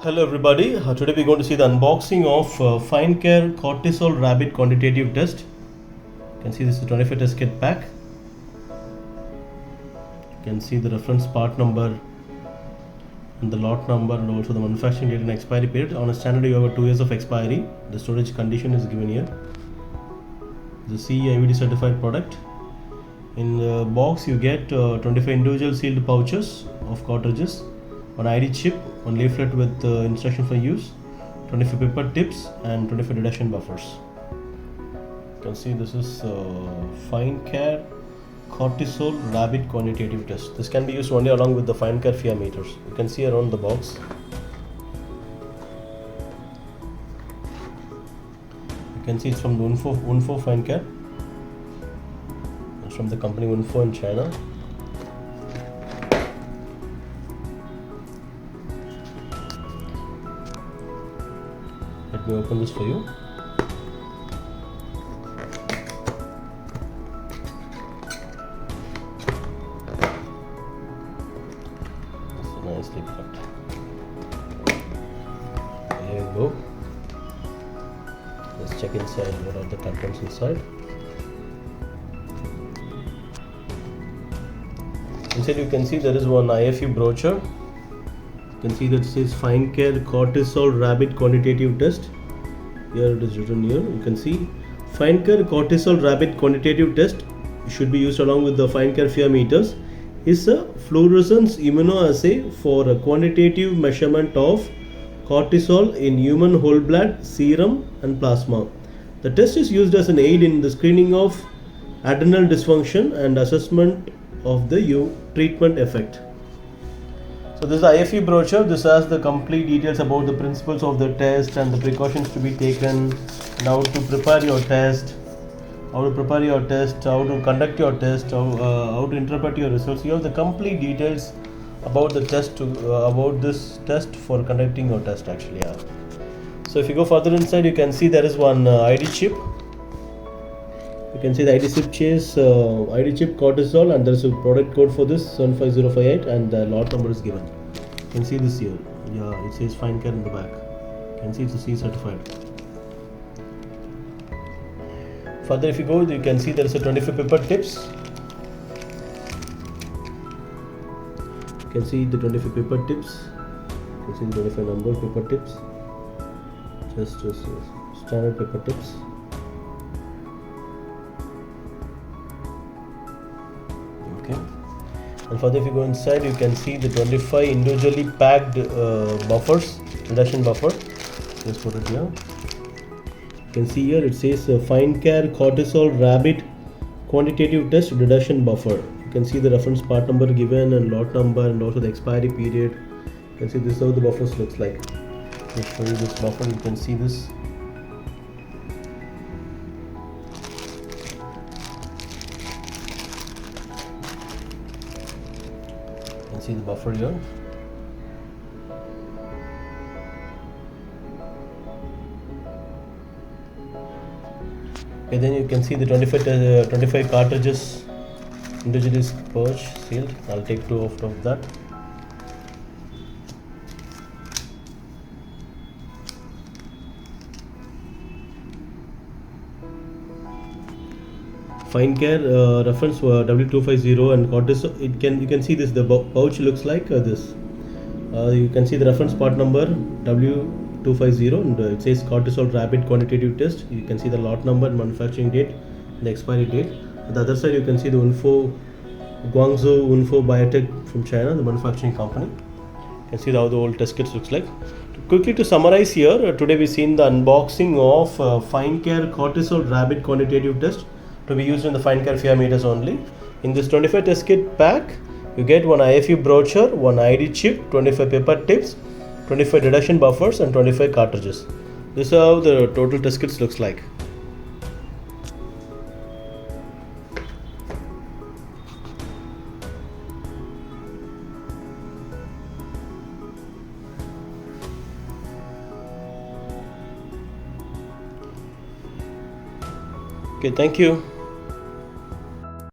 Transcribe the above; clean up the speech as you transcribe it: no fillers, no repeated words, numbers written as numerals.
Hello everybody, today we're going to see the unboxing of Finecare Cortisol Rapid Quantitative Test. You can see this is a 25 test kit pack. You can see the reference part number and the lot number and also the manufacturing date and expiry period. On a standard you have 2 years of expiry. The storage condition is given here. The CE IVD certified product. In the box you get 25 individual sealed pouches of cartridges, one ID chip, one leaflet with instruction for use, 25 paper tips and 25 reduction buffers. You can see this is Finecare Cortisol Rapid Quantitative Test. This can be used only along with the Finecare FIA meters. You can see around the box. You can see it's from the Wondfo Finecare. It's from the company Wondfo in China. Let me open this for you. This is nicely packed. There you go. Let's check inside. What are the contents inside? Inside you can see there is one IFE brochure. You can see that it says Finecare Cortisol Rapid Quantitative Test. Here it is written here. You can see Finecare Cortisol Rapid Quantitative Test should be used along with the Finecare FIA meters. Is a fluorescence immunoassay for a quantitative measurement of cortisol in human whole blood, serum and plasma. The test is used as an aid in the screening of adrenal dysfunction and assessment of the treatment effect. So this is the IFE brochure. This has the complete details about the principles of the test and the precautions to be taken, and how to prepare your test, how to conduct your test, how to interpret your results. You have the complete details about the test about this test for conducting your test actually. Yeah. So if you go further inside, you can see there is one ID chip. You can see the ID chip cortisol, and there is a product code for this 75058 and the lot number is given. You can see this here. Yeah, it says Finecare in the back. You can see it's a CE certified. Further if you go, you can see there is a 25 paper tips. You can see the 25 paper tips. You can see the 25 number of paper tips. Just standard paper tips. Okay. And further if you go inside, you can see the 25 individually packed buffers, reduction buffer. Just put it here. You can see here it says Finecare Cortisol Rapid Quantitative Test Reduction Buffer. You can see the reference part number given and lot number and also the expiry period. You can see this is how the buffers looks like. I'll show you this buffer. You can see this. You can see the buffer here. Okay, then you can see the 25 cartridges individually pouch sealed. I'll take 2 out of that. Finecare reference W250 and cortisol. You can see this. The pouch looks like this. You can see the reference part number W250 and it says Cortisol Rapid Quantitative Test. You can see the lot number, manufacturing date, and the expiry date. On the other side, you can see the Guangzhou Wondfo Biotech from China, the manufacturing company. You can see how the old test kits looks like. Quickly to summarize here, today we've seen the unboxing of Finecare Cortisol Rapid Quantitative Test to be used in the Finecare FIA meters only. In this 25 test kit pack, you get one IFE brochure, one ID chip, 25 paper tips, 25 reduction buffers and 25 cartridges. This is how the total test kits looks like. Okay, thank you.